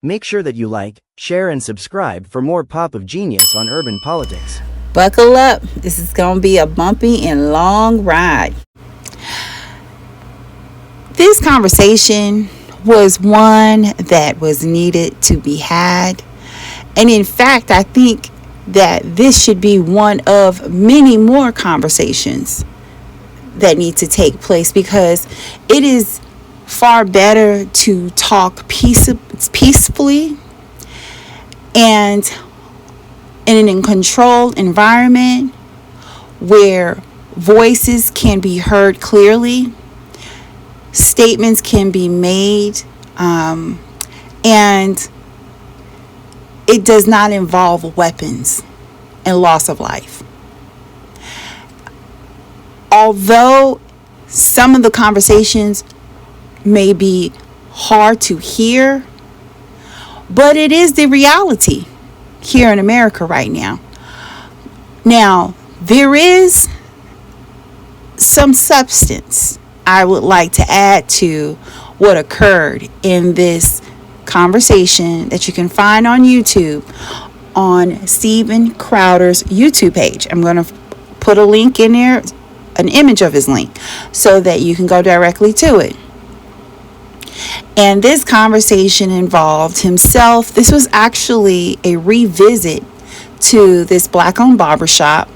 Make sure that you like, share, and subscribe for more Pop of Genius on urban politics. Buckle up. This is going to be a bumpy and long ride. This conversation was one that was needed to be had. And in fact, I think that this should be one of many more conversations that need to take place, because it is far better to talk peacefully and in a controlled environment where voices can be heard clearly, statements can be made, and it does not involve weapons and loss of life. Although some of the conversations may be hard to hear, but it is the reality here in America right now. Now, there is some substance I would like to add to what occurred in this conversation that you can find on YouTube on Steven Crowder's YouTube page. I'm going to put a link in there, an image of his link, so that you can go directly to it. And this conversation involved himself. This was actually a revisit to this Black-owned barbershop.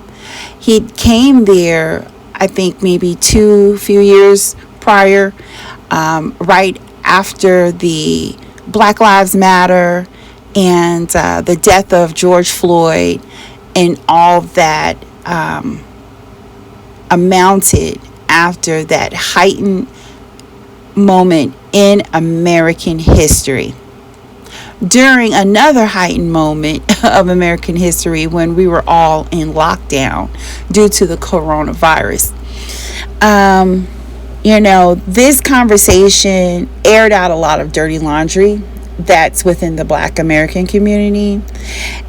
He came there, I think maybe few years prior, right after the Black Lives Matter and the death of George Floyd and all that amounted after that heightened moment in American history. During another heightened moment of American history when we were all in lockdown due to the coronavirus. This conversation aired out a lot of dirty laundry that's within the Black American community.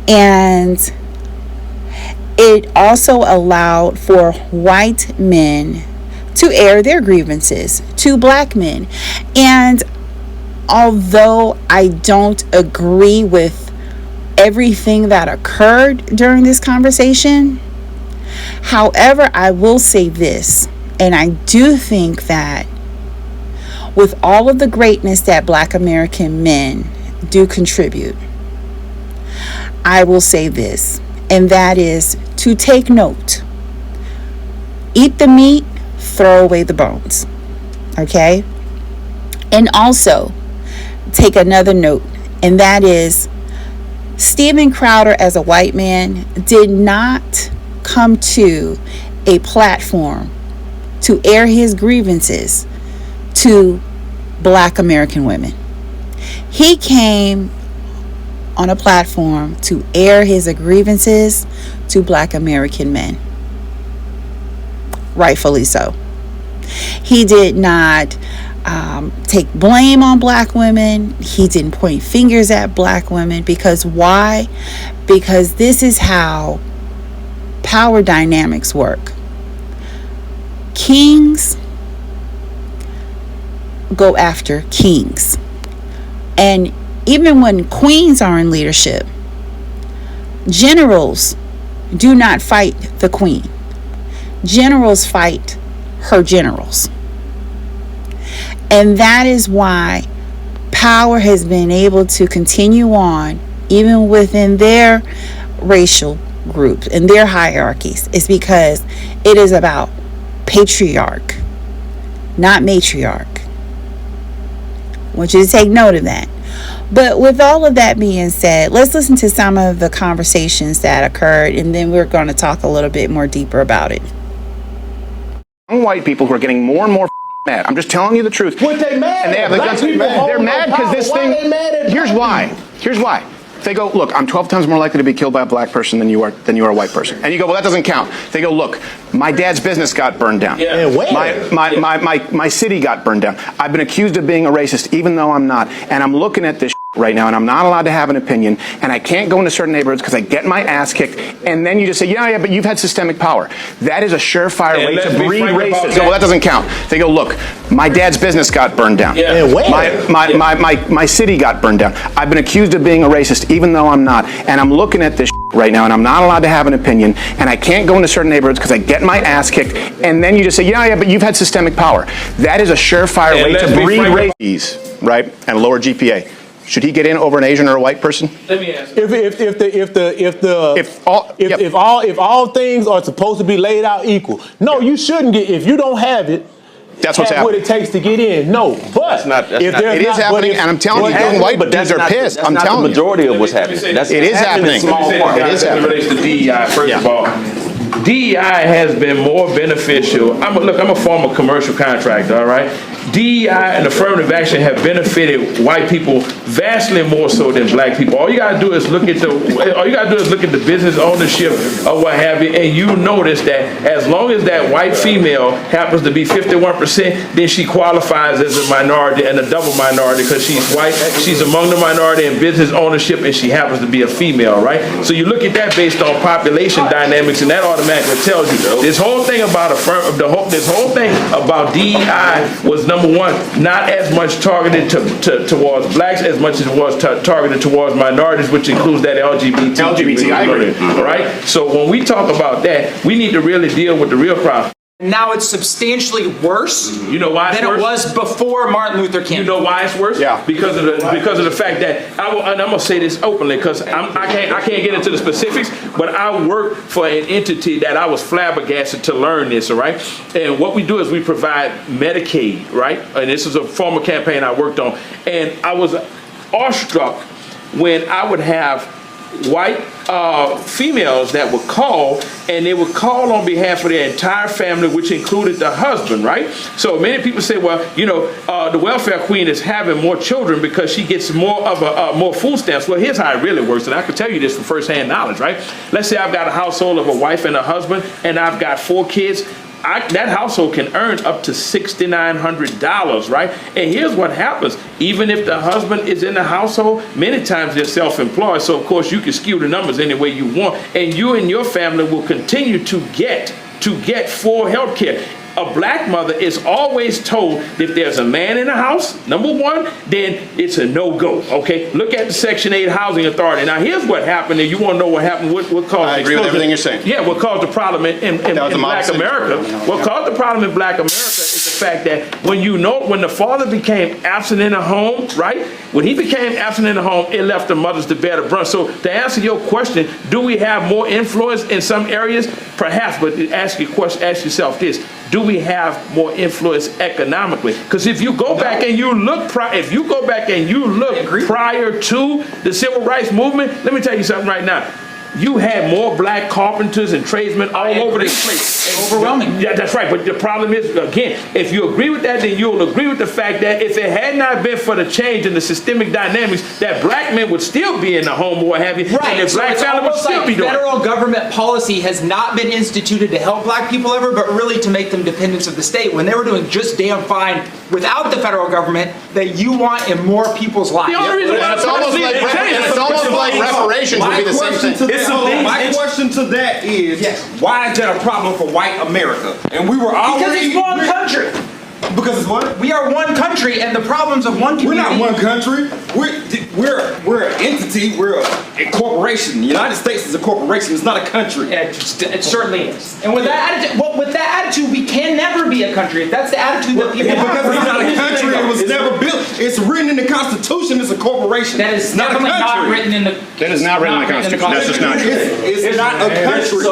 And it also allowed for white men to air their grievances to Black men. And although I don't agree with everything that occurred during this conversation, however, I will say this, and I do think that with all of the greatness that Black American men do contribute, I will say this, and that is to take note. Eat the meat, throw away the bones. Okay? And also take another note, and that is Steven Crowder, as a white man, did not come to a platform to air his grievances to Black American women. He came on a platform to air his grievances to Black American men. Rightfully so. He did not take blame on Black women. He didn't point fingers at Black women. Because why? Because this is how power dynamics work. Kings go after kings. And even when queens are in leadership, generals do not fight the queen. Generals fight her generals. And that is why power has been able to continue on even within their racial groups and their hierarchies. It's because it is about patriarch, not matriarch. I want you to take note of that. But with all of that being said, let's listen to some of the conversations that occurred, and then we're going to talk a little bit more deeper about it. White people who are getting more and more mad. I'm just telling you the truth. What they mad? And they have the guns. They're mad because this thing. Here's why. Here's why. They go, look, I'm 12 times more likely to be killed by a Black person than you are a white person. And you go, well, that doesn't count. They go, look, my dad's business got burned down. Yeah. My city got burned down. I've been accused of being a racist, even though I'm not. And I'm looking at this right now, and I'm not allowed to have an opinion, and I can't go into certain neighborhoods because I get my ass kicked, and then you just say, yeah, but you've had systemic power. That is a surefire way to breed racism. Well, that doesn't count. They go, look, my dad's business got burned down. Yeah. My city got burned down. I've been accused of being a racist, even though I'm not, and I'm looking at this right now, and I'm not allowed to have an opinion, and I can't go into certain neighborhoods because I get my ass kicked, and then you just say, yeah, but you've had systemic power. That is a surefire way to breed racism, right? And lower GPA. Should he get in over an Asian or a white person? Let me ask. If all things are supposed to be laid out equal, no, you shouldn't get. If you don't have it, that's what's happening. What it takes to get in. No, but it is happening, and I'm telling you, young white dudes are pissed. I'm telling you, the majority of what's happening. It is happening. It is happening. Relates to DEI. First of all, DEI has been more beneficial. I'm a former commercial contractor. All right. DEI and affirmative action have benefited white people vastly more so than black people. All you gotta do is look at the business ownership or what have you, and you notice that as long as that white female happens to be 51%, then she qualifies as a minority and a double minority because she's white. She's among the minority in business ownership, and she happens to be a female, right? So you look at that based on population dynamics, and that automatically tells you this whole thing about DEI was number one, not as much targeted towards blacks as much as it was targeted towards minorities, which includes that LGBT. I agree. All right. So when we talk about that, we need to really deal with the real problem. Now it's substantially worse. You know why it's than worse? It was before Martin Luther King. You know why it's worse? Yeah. Because of the fact that and I'm gonna say this openly because I can't get into the specifics, but I work for an entity that I was flabbergasted to learn this. All right. And what we do is we provide Medicaid, right? And this is a former campaign I worked on, and I was awestruck when I would have white females that would call, and they would call on behalf of their entire family, which included the husband, right? So many people say, well, the welfare queen is having more children because she gets more food stamps. Well, here's how it really works, and I can tell you this from firsthand knowledge, right? Let's say I've got a household of a wife and a husband, and I've got 4 kids. That household can earn up to $6,900, right? And here's what happens. Even if the husband is in the household, many times they're self-employed. So, of course, you can skew the numbers any way you want. And you and your family will continue to get full health care. A black mother is always told that if there's a man in the house, number one, then it's a no-go, okay? Look at the Section 8 Housing Authority. Now, here's what happened, and you want to know what happened, what caused I agree with everything you're saying. Yeah, what caused the problem in black America. What caused the problem in black America is the fact that when the father became absent in the home, right? When he became absent in the home, it left the mothers to bear the brunt. So to answer your question, do we have more influence in some areas? Perhaps, but ask yourself this. Do we have more influence economically? Because if you go back and you look prior to the civil rights movement, let me tell you something right now. You had more black carpenters and tradesmen all over this place. Overwhelming. Yeah, that's right. But the problem is, again, if you agree with that, then you'll agree with the fact that if it had not been for the change in the systemic dynamics, that black men would still be in the home or what have you. Right. And the black family would still be doing it. Federal government policy has not been instituted to help black people ever, but really to make them dependents of the state when they were doing just damn fine without the federal government that you want in more people's lives. The only reason why It's almost like reparations would be the same thing. My question to that is, why is that a problem for white America? And we were already... Because it's one country. Because it's what? We are one country, and the problems of one community... We're not one country. We're an entity. We're a corporation. The United States is a corporation. It's not a country. It certainly is. And with that attitude, we can never be a country. If that's the attitude that people have. Because it's not a country. It was never built. It's written in the Constitution. It's a corporation. That is definitely not written in the... That is not written in the Constitution. That's just not true. It's not a country.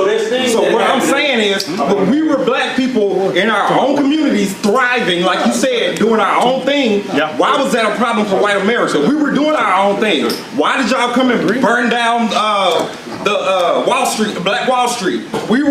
So what I'm saying is, when we were black people in our own communities thriving, like you said, doing our own thing, why was that a problem for white America? We were doing our own thing. Why did y'all come and burn down Wall Street, Black Wall Street? We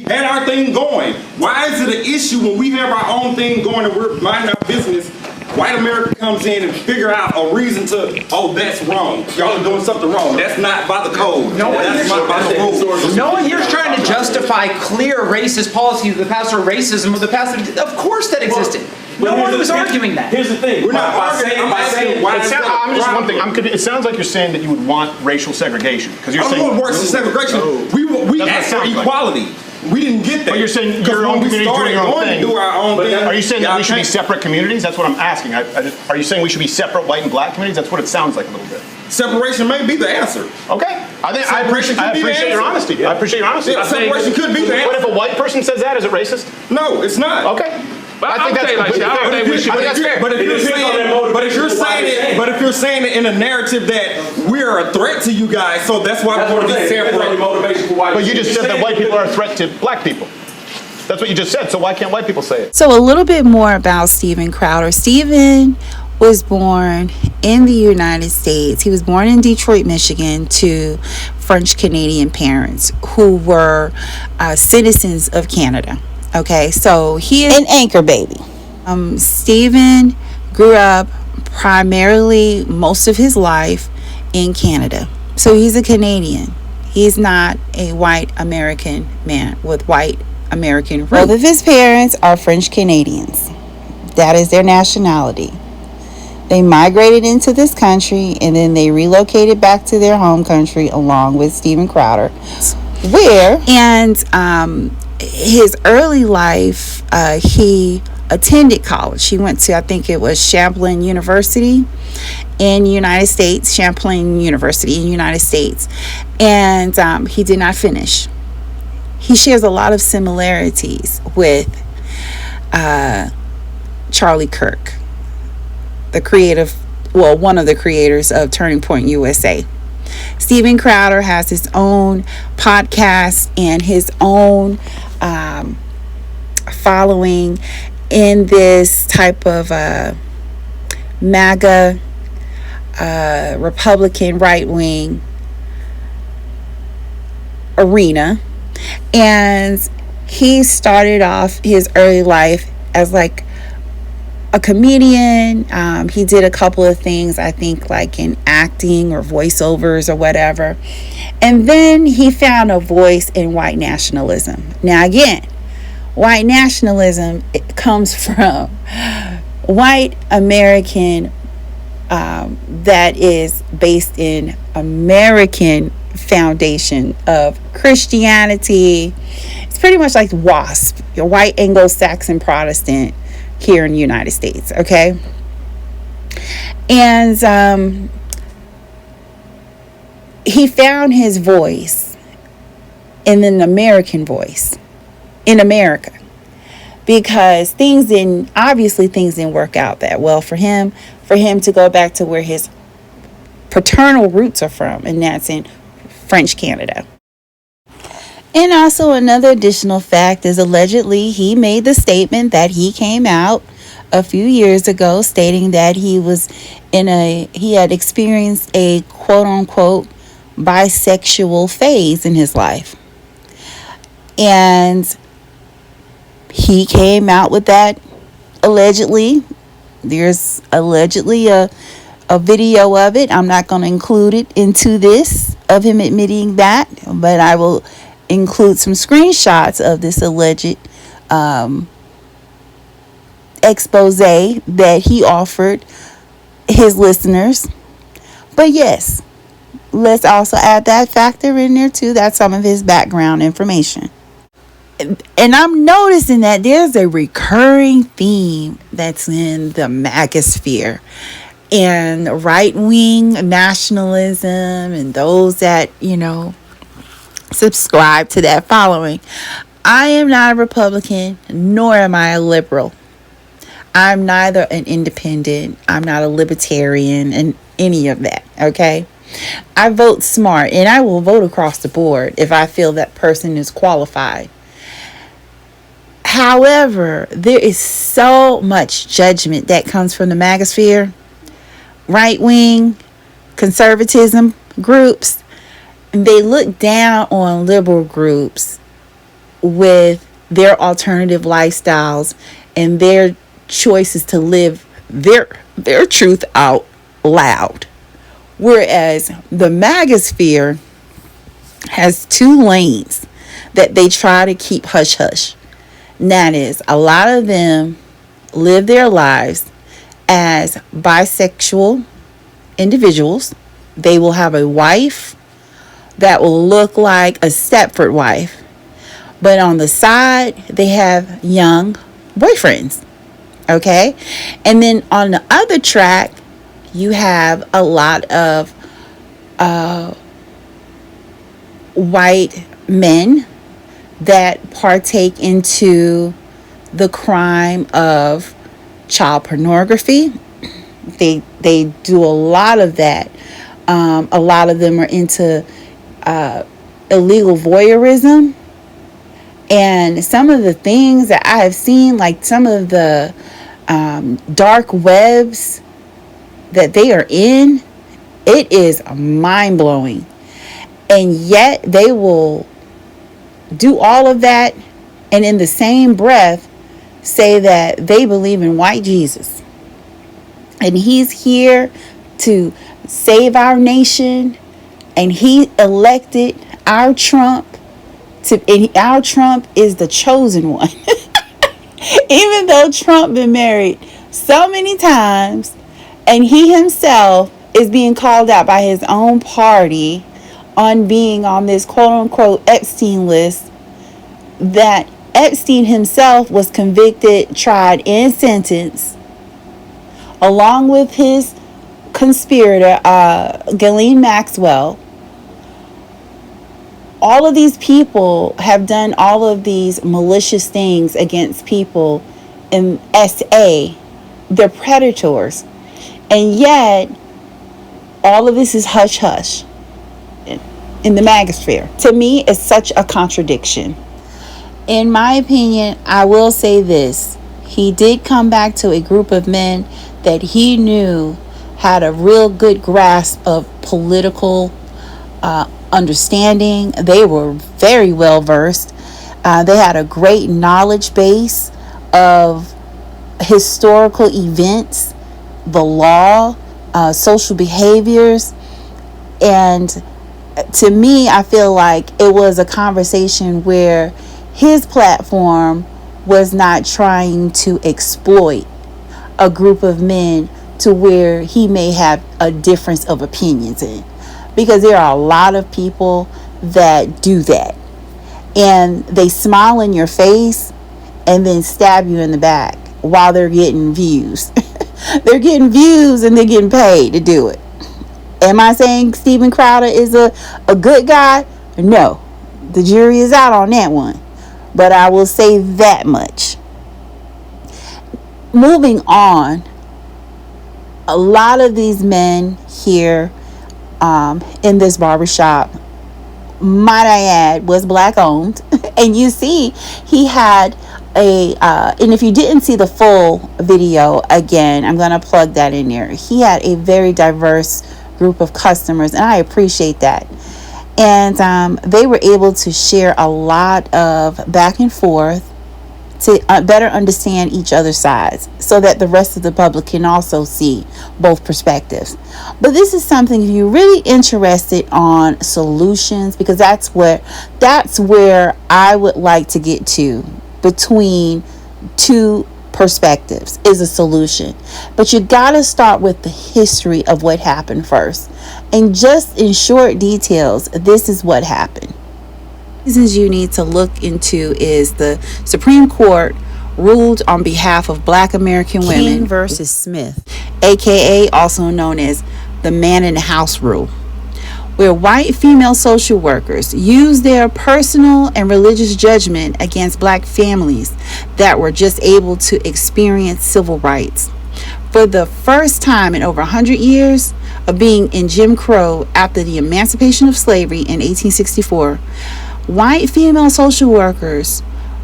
had our thing going. Why is it an issue when we have our own thing going and we're minding our business? White America comes in and figure out a reason to, oh, that's wrong. Y'all are doing something wrong. That's not by the code. That's not by the rules. No one here is trying to justify clear racist policies of the past or racism of the past. Of course that existed. No one was arguing that. Here's the thing. We're not arguing. I'm asking why. I'm just one thing. It sounds like you're saying that you would want racial segregation because you're I saying don't want racial segregation. We That's asked for what it sounds like. equality. We didn't get that. But you're saying Because your own when we community started doing your own going thing. to do our own thing. Are you saying that we should be y'all separate communities? That's what I'm asking. Are you saying we should be separate white and black communities? That's what it sounds like a little bit. Separation may be the answer. Okay. I Separation could be the appreciate your answer. honesty. I appreciate your honesty. Yeah, separation could be the But if answer. a white person says that, is it racist? No, it's not. Okay. But I think that's completely I don't fair. think we should. I think that's fair. But if you're saying it in a narrative that we're a threat to you guys, so that's why we want to be separate. Motivation for white But you just people. said that white people are a threat to black people. That's what you just said. So why can't white people say it? So a little bit more about Steven Crowder. Steven was born in the United States. He was born in Detroit, Michigan, to French Canadian parents who were citizens of Canada. Okay, so he is an anchor baby. Steven grew up primarily most of his life in Canada. So he's a Canadian. He's not a white American man with white American roots. Both of his parents are French Canadians. That is their nationality. They migrated into this country and then they relocated back to their home country along with Steven Crowder. His early life, he attended college. He went to, I think it was Champlain University in the United States, and he did not finish. He shares a lot of similarities with Charlie Kirk, one of the creators of Turning Point USA. Steven Crowder has his own podcast and his own following in this type of MAGA Republican right-wing arena. And he started off his early life as like a comedian. He did a couple of things, I think, like in acting or voiceovers or whatever. And then he found a voice in white nationalism. Now, again, white nationalism, it comes from white American that is based in American foundation of Christianity. It's pretty much like WASP, your white Anglo-Saxon Protestant here in the United States, okay? And he found his voice in an American voice in America, because things didn't work out that well for him to go back to where his paternal roots are from, and that's in French Canada. And also another additional fact is allegedly he made the statement that he came out a few years ago stating that he had experienced a quote unquote bisexual phase in his life. And he came out with that allegedly. There's allegedly a video of it. I'm not going to include it into this of him admitting that, but I will include some screenshots of this alleged expose that he offered his listeners. But yes, let's also add that factor in there too. That's some of his background information. And I'm noticing that there's a recurring theme that's in the magosphere and right-wing nationalism and those that, subscribe to that following. I am not a Republican, nor am I a liberal. I'm neither an independent. I'm not a libertarian and any of that, okay? I vote smart, and I will vote across the board if I feel that person is qualified. However, there is so much judgment that comes from the magosphere, right-wing, conservatism groups. They look down on liberal groups with their alternative lifestyles and their choices to live their truth out loud. Whereas the magosphere has two lanes that they try to keep hush-hush. And that is, a lot of them live their lives as bisexual individuals. They will have a wife that will look like a Stepford wife, but on the side they have young boyfriends. Okay, and then on the other track you have a lot of white men that partake into the crime of child pornography. They do a lot of that. A lot of them are into illegal voyeurism. And some of the things that I have seen, like some of the dark webs that they are in, it is mind-blowing. And yet they will do all of that and in the same breath say that they believe in white Jesus. And he's here to save our nation. And he elected our Trump. And our Trump is the chosen one. Even though Trump been married so many times, and he himself is being called out by his own party on being on this quote-unquote Epstein list, that Epstein himself was convicted, tried, and sentenced, along with his conspirator, Ghislaine Maxwell. All of these people have done all of these malicious things against people in SA. They're predators. And yet, all of this is hush-hush in the magosphere. To me, it's such a contradiction. In my opinion, I will say this. He did come back to a group of men that he knew had a real good grasp of political understanding. They were very well versed. They had a great knowledge base of historical events, the law, social behaviors. And to me, I feel like it was a conversation where his platform was not trying to exploit a group of men to where he may have a difference of opinions in. Because there are a lot of people that do that. And they smile in your face and then stab you in the back while they're getting views. They're getting views and they're getting paid to do it. Am I saying Steven Crowder is a good guy? No. The jury is out on that one. But I will say that much. Moving on, a lot of these men here in this barbershop, might I add, was black owned. And you see, he had and if you didn't see the full video, again, I'm going to plug that in there. He had a very diverse group of customers, and I appreciate that. And they were able to share a lot of back and forth to better understand each other's sides so that the rest of the public can also see both perspectives. But this is something, if you're really interested on solutions, because that's where I would like to get to, between two perspectives is a solution. But you got to start with the history of what happened first. And just in short details, this is what happened. Reasons you need to look into is the Supreme Court ruled on behalf of Black American women. King versus Smith, aka also known as the man in the house rule, where white female social workers used their personal and religious judgment against black families that were just able to experience civil rights. For the first time in over 100 years of being in Jim Crow after the emancipation of slavery in 1864, white female social workers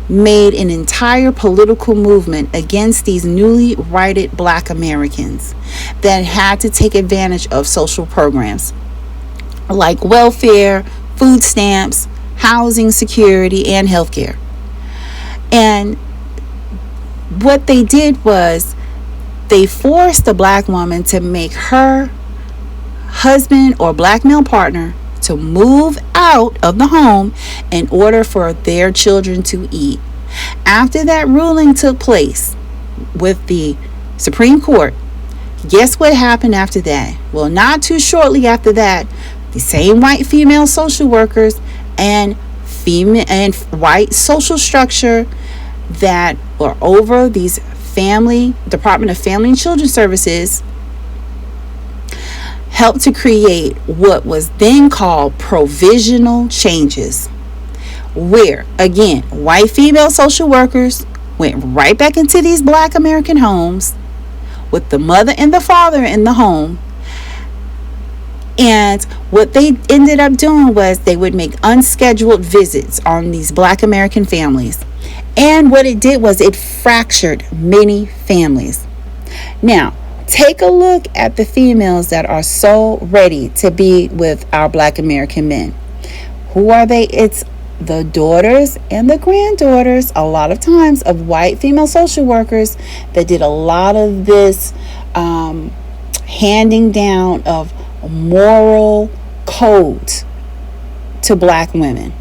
made an entire political movement against these newly righted black Americans that had to take advantage of social programs like welfare, food stamps, housing security, and healthcare. And what they did was they forced the black woman to make her husband or black male partner to move out of the home in order for their children to eat. After that ruling took place, with the Supreme Court. Guess what happened after that? Well, not too shortly after that, the same white female social workers and white social structure that were over these Department of Family and Children Services helped to create what was then called provisional changes, where, again, white female social workers went right back into these Black American homes with the mother and the father in the home. And what they ended up doing was they would make unscheduled visits on these Black American families. And what it did was it fractured many families. Now, take a look at the females that are so ready to be with our Black American men. Who are they? It's the daughters and the granddaughters, a lot of times, of white female social workers that did a lot of this handing down of moral codes to Black women,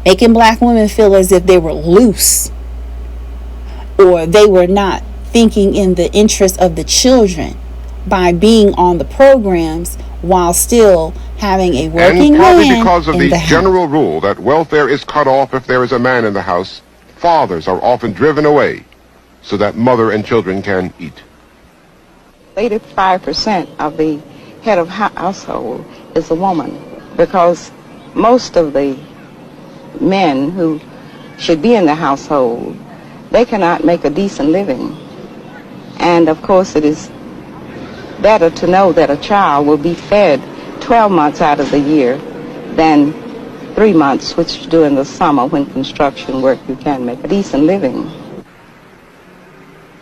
making Black women feel as if they were loose or they were not thinking in the interest of the children by being on the programs while still having a working and partly man because of in the the house. general rule that welfare is cut off if there is a man in the house, fathers are often driven away so that mother and children can eat. 85% of the head of household is a woman, because most of the men who should be in the household, they cannot make a decent living. And of course it is better to know that a child will be fed 12 months out of the year than 3 months, which during the summer when construction work you can make a decent living.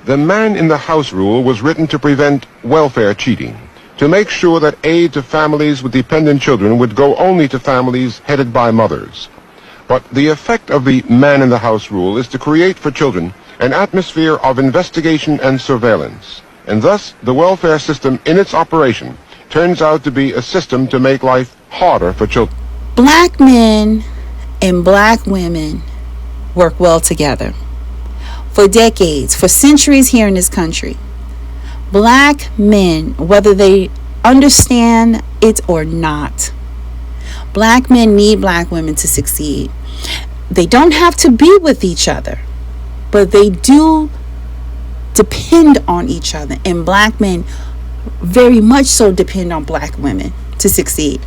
The man in the house rule was written to prevent welfare cheating, to make sure that aid to families with dependent children would go only to families headed by mothers. But the effect of the man in the house rule is to create for children an atmosphere of investigation and surveillance, and thus the welfare system in its operation turns out to be a system to make life harder for children. Black men and Black women work well together. For decades, for centuries here in this country, Black men, whether they understand it or not, Black men need Black women to succeed. They don't have to be with each other, but they do depend on each other. And Black men very much so depend on Black women to succeed.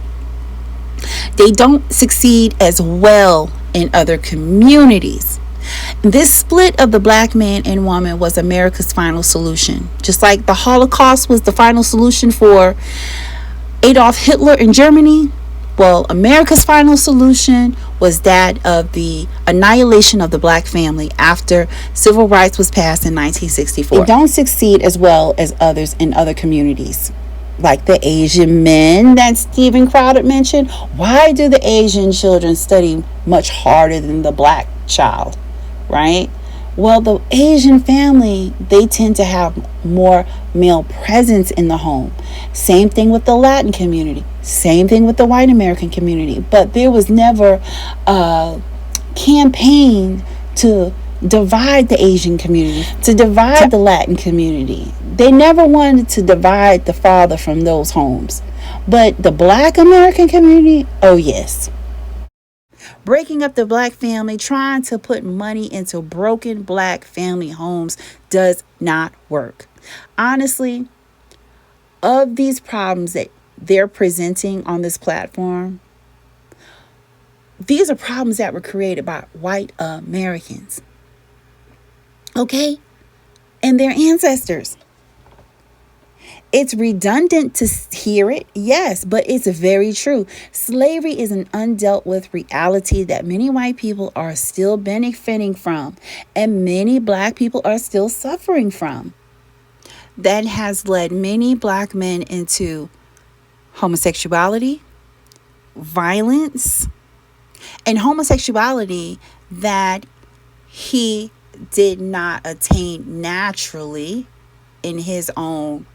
They don't succeed as well in other communities. This split of the Black man and woman was America's final solution. Just like the Holocaust was the final solution for Adolf Hitler in Germany, well, America's final solution was that of the annihilation of the Black family after civil rights was passed in 1964. They don't succeed as well as others in other communities, like the Asian men that Steven Crowder mentioned. Why do the Asian children study much harder than the Black child, right? Well, the Asian family, they tend to have more male presence in the home. Same thing with the Latin community. Same thing with the white American community. But there was never a campaign to divide the Asian community, to divide the Latin community. They never wanted to divide the father from those homes. But the Black American community, oh yes. Breaking up the Black family, trying to put money into broken Black family homes does not work. Honestly, of these problems that they're presenting on this platform, these are problems that were created by white Americans. Okay? And their ancestors. It's redundant to hear it, yes, but it's very true. Slavery is an undealt with reality that many white people are still benefiting from, and many Black people are still suffering from. That has led many Black men into homosexuality, violence, and homosexuality that he did not attain naturally in his own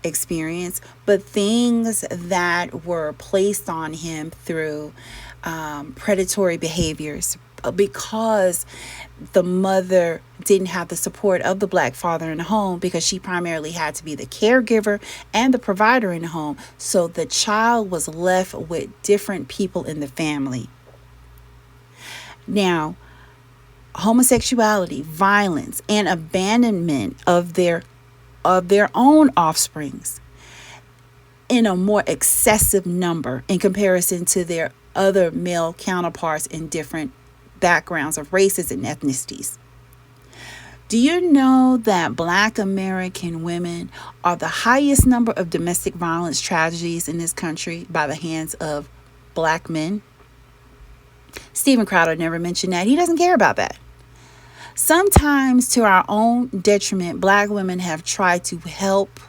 experience, but things that were placed on him through predatory behaviors, because the mother didn't have the support of the black father in the home, because she primarily had to be the caregiver and the provider in the home. So the child was left with different people in the family. Now, homosexuality, violence, and abandonment of their own offsprings in a more excessive number in comparison to their other male counterparts in different backgrounds of races and ethnicities. Do you know that Black American women are the highest number of domestic violence tragedies in this country by the hands of Black men? Steven Crowder never mentioned that. He doesn't care about that. Sometimes, to our own detriment, Black women have tried to help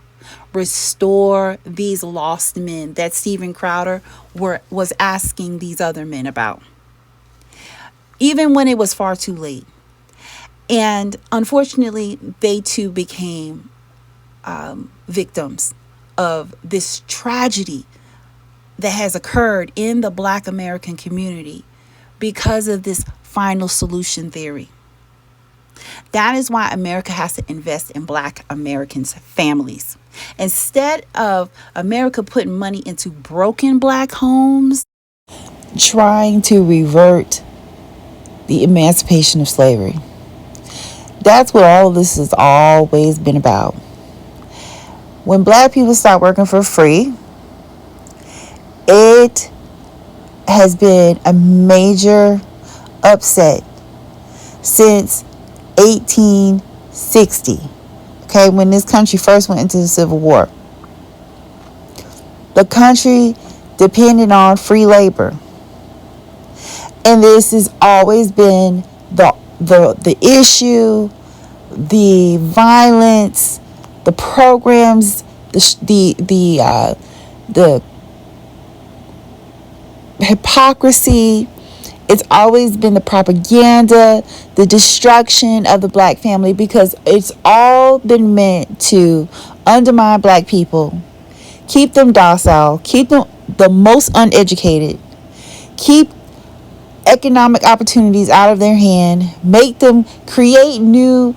restore these lost men that Steven Crowder was asking these other men about, even when it was far too late. And unfortunately, they too became victims of this tragedy that has occurred in the Black American community because of this final solution theory. That is why America has to invest in Black Americans' families. Instead of America putting money into broken Black homes, trying to revert the emancipation of slavery. That's what all of this has always been about. When Black people start working for free, it has been a major upset since 1860, okay, when this country first went into the Civil War. The country depended on free labor. And this has always been the issue, the violence, the programs, the hypocrisy. It's always been the propaganda, the destruction of the Black family, because it's all been meant to undermine Black people, keep them docile, keep them the most uneducated, keep economic opportunities out of their hand, make them create new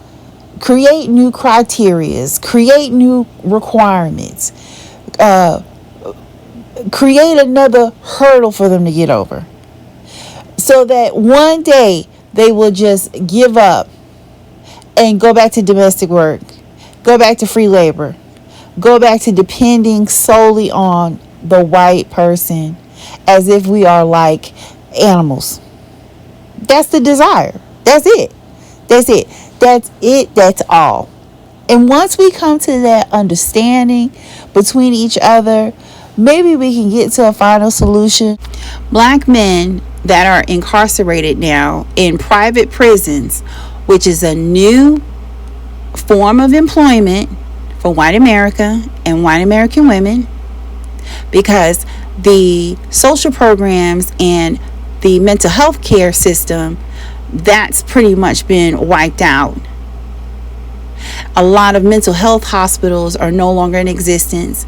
criterias, create new requirements, create another hurdle for them to get over, so that one day they will just give up and go back to domestic work, go back to free labor, go back to depending solely on the white person as if we are like animals. That's the desire. That's it. That's it. That's it. That's all. And once we come to that understanding between each other, maybe we can get to a final solution. Black men that are incarcerated now in private prisons, which is a new form of employment for white America and white American women, because the social programs and the mental health care system, that's pretty much been wiped out. A lot of mental health hospitals are no longer in existence,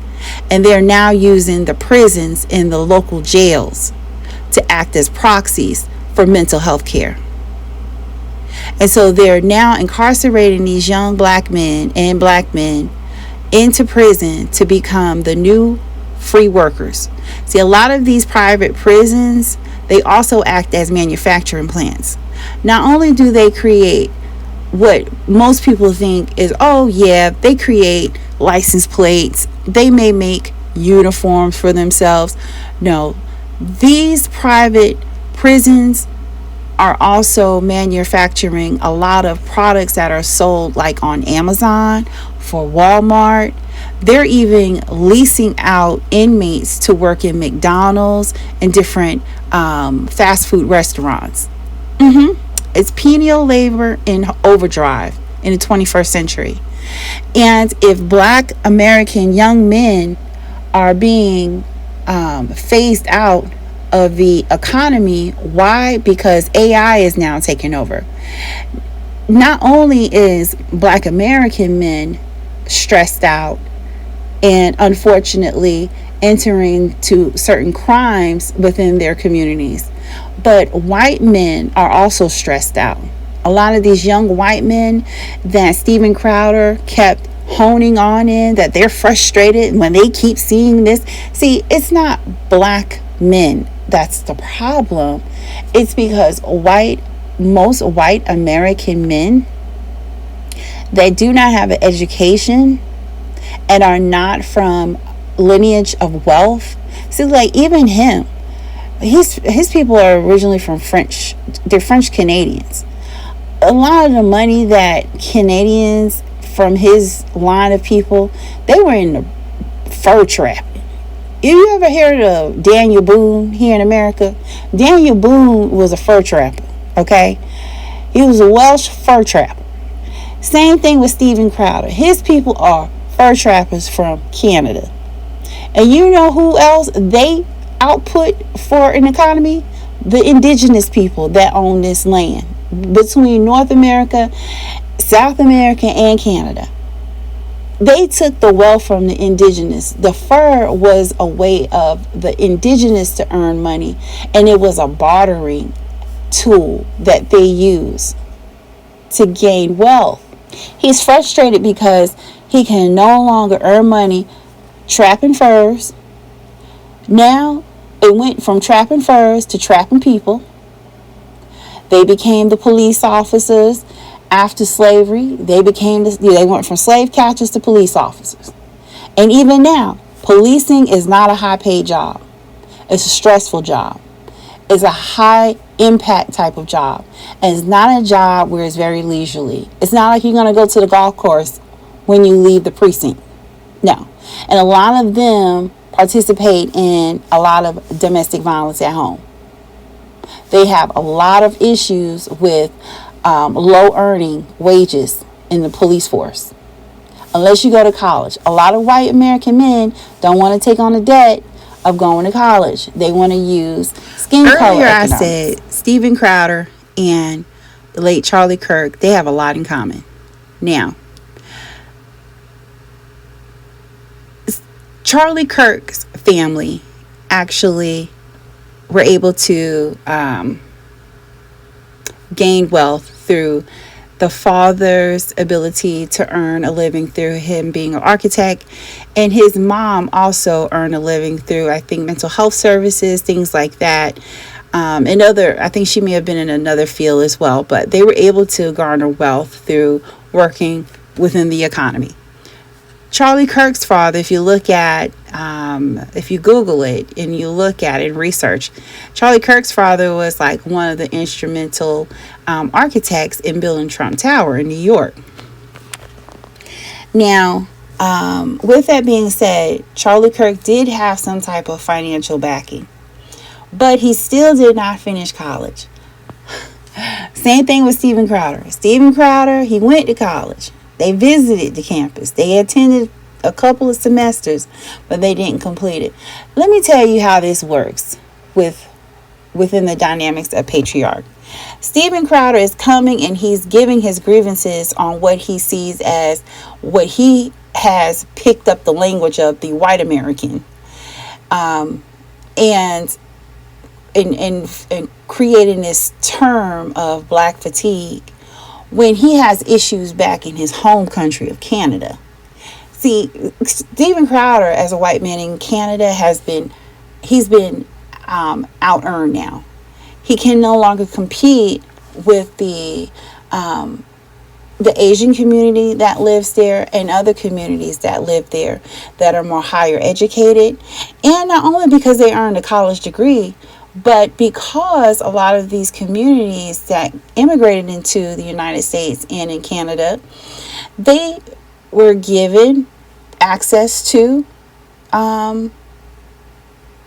and they're now using the prisons in the local jails to act as proxies for mental health care. And so they're now incarcerating these young Black men and Black men into prison to become the new free workers. See, a lot of these private prisons, they also act as manufacturing plants. Not only do they create what most people think is, oh yeah, they create license plates, they may make uniforms for themselves. No, these private prisons are also manufacturing a lot of products that are sold like on Amazon, for Walmart. They're even leasing out inmates to work in McDonald's and different fast food restaurants. It's penal labor in overdrive in the 21st century. And if Black American young men are being phased out of the economy, why? Because AI is now taking over. Not only is Black American men stressed out and unfortunately entering to certain crimes within their communities. But white men are also stressed out. A lot of these young white men that Steven Crowder kept honing on in, that they're frustrated when they keep seeing this. See, it's not black men that's the problem. It's because most white American men that do not have an education and are not from lineage of wealth. See, like even him, his people are originally from French. They're French Canadians. A lot of the money that Canadians from his line of people, they were in the fur trapping. You ever heard of Daniel Boone here in America? Daniel Boone was a fur trapper, okay? He was a Welsh fur trapper. Same thing with Steven Crowder. His people are fur trappers from Canada. And you know who else they output for an economy? The indigenous people that own this land between North America, South America, and Canada. They took the wealth from the indigenous. The fur was a way of the indigenous to earn money, and it was a bartering tool that they use to gain wealth. He's frustrated because he can no longer earn money trapping furs. Now it went from trapping furs to trapping people. They became the police officers after slavery. They went from slave catchers to police officers. And even now, policing is not a high-paid job. It's a stressful job. It's a high-impact type of job. And it's not a job where it's very leisurely. It's not like you're going to go to the golf course when you leave the precinct. No. And a lot of them participate in a lot of domestic violence at home. They have a lot of issues with low earning wages in the police force. Unless you go to college. A lot of white American men don't want to take on the debt of going to college. They want to use skin color economics. Earlier I said Steven Crowder and the late Charlie Kirk, they have a lot in common. Now, Charlie Kirk's family actually were able to gain wealth through the father's ability to earn a living through him being an architect, and his mom also earned a living through, I think, mental health services, things like that. I think she may have been in another field as well, but they were able to garner wealth through working within the economy. Charlie Kirk's father, if you look at, if you Google it and you look at it and research, Charlie Kirk's father was like one of the instrumental architects in building Trump Tower in New York. Now, with that being said, Charlie Kirk did have some type of financial backing, but he still did not finish college. Same thing with Steven Crowder. Steven Crowder, he went to college. They visited the campus. They attended a couple of semesters, but they didn't complete it. Let me tell you how this works within the dynamics of patriarch. Steven Crowder is coming and he's giving his grievances on what he sees as what he has picked up the language of the white American, and creating this term of black fatigue when he has issues back in his home country of Canada. See, Steven Crowder, as a white man in Canada, he's been out-earned now. He can no longer compete with the Asian community that lives there and other communities that live there that are more higher educated. And not only because they earned a college degree, but because a lot of these communities that immigrated into the United States and in Canada, they were given access to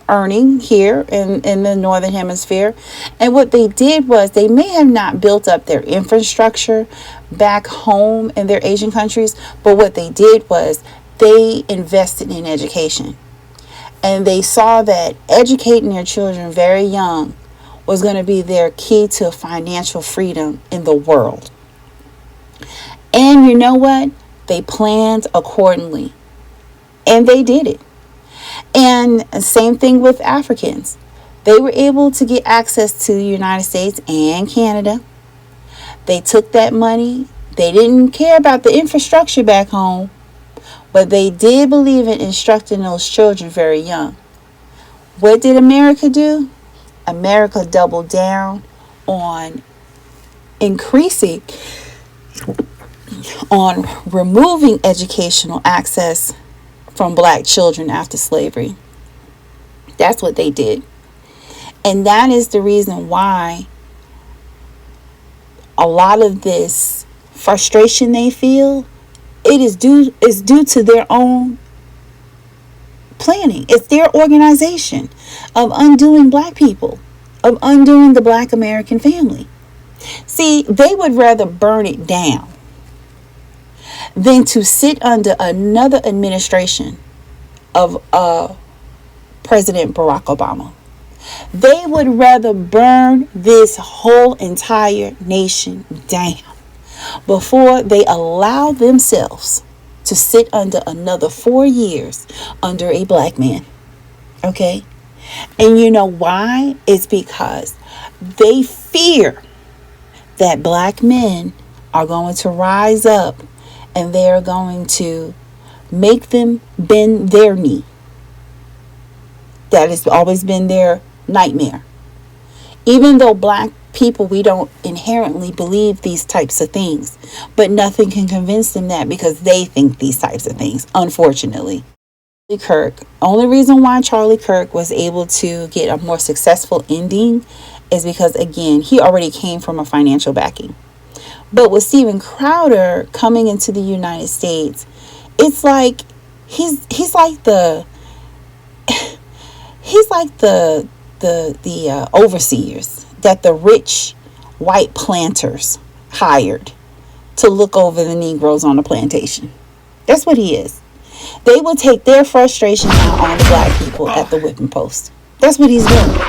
earning here in the Northern Hemisphere. And what they did was they may have not built up their infrastructure back home in their Asian countries, but what they did was they invested in education. And they saw that educating their children very young was going to be their key to financial freedom in the world. And you know what? They planned accordingly. And they did it. And same thing with Africans. They were able to get access to the United States and Canada. They took that money. They didn't care about the infrastructure back home, but they did believe in instructing those children very young. What did America do? America doubled down on removing educational access from black children after slavery. That's what they did. And that is the reason why a lot of this frustration they feel, it is due to their own planning. It's their organization of undoing black people, of undoing the black American family. See, they would rather burn it down than to sit under another administration of President Barack Obama. They would rather burn this whole entire nation down before they allow themselves to sit under another 4 years under a black man. Okay? And you know why? It's because they fear that black men are going to rise up and they're going to make them bend their knee. That has always been their nightmare. Even though black people, we don't inherently believe these types of things, but nothing can convince them that because they think these types of things, unfortunately. Only reason why Charlie Kirk was able to get a more successful ending is because, again, he already came from a financial backing. But with Steven Crowder coming into the United States, it's like he's like the overseers that the rich white planters hired to look over the Negroes on the plantation. That's what he is. They will take their frustration out on the black people at the whipping post. That's what he's doing.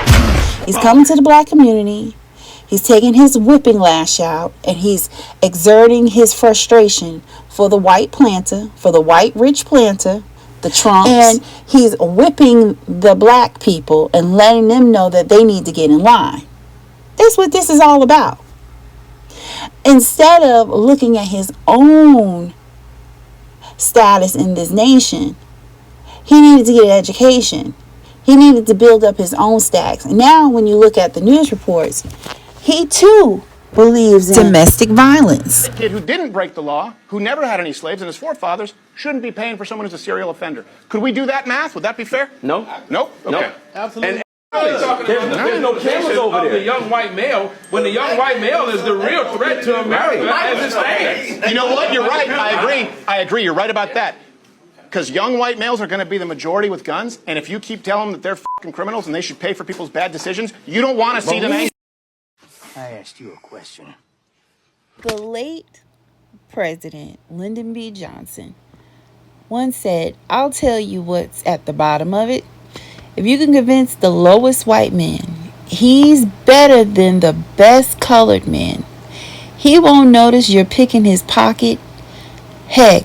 He's coming to the black community. He's taking his whipping lash out and he's exerting his frustration for the white planter, for the white rich planter, the Trumps, and he's whipping the black people and letting them know that they need to get in line. That's what this is all about. Instead of looking at his own status in this nation, he needed to get an education. He needed to build up his own stacks. And now when you look at the news reports, he too believes in domestic violence. A kid who didn't break the law, who never had any slaves, and his forefathers shouldn't be paying for someone who's a serial offender. Could we do that math? Would that be fair? No. Nope? Okay. No. Absolutely. There's no cameras over there. The young white male, when the young white male is the real threat to America as it stands. You know what? You're right. I agree. You're right about that. Because young white males are going to be the majority with guns, and if you keep telling them that they're fucking criminals and they should pay for people's bad decisions, you don't want to see them angry. I asked you a question. The late President Lyndon B. Johnson once said, "I'll tell you what's at the bottom of it. If you can convince the lowest white man he's better than the best colored man, he won't notice you're picking his pocket. Heck,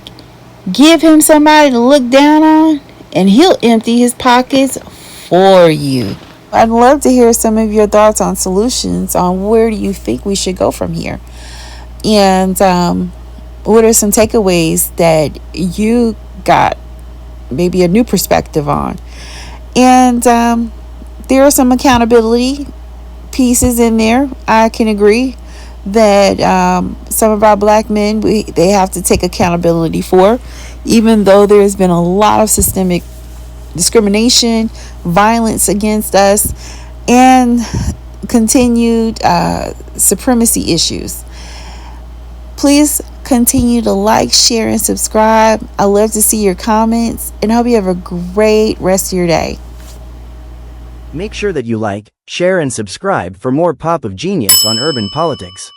give him somebody to look down on and he'll empty his pockets for you." I'd love to hear some of your thoughts on solutions on where do you think we should go from here. And what are some takeaways that you got maybe a new perspective on? And there are some accountability pieces in there. I can agree that some of our black men, they have to take accountability for, even though there's been a lot of systemic discrimination, violence against us, and continued supremacy issues. Please continue to like, share, and subscribe. I love to see your comments, and I hope you have a great rest of your day. Make sure that you like, share, and subscribe for more Pop of Genius on urban politics.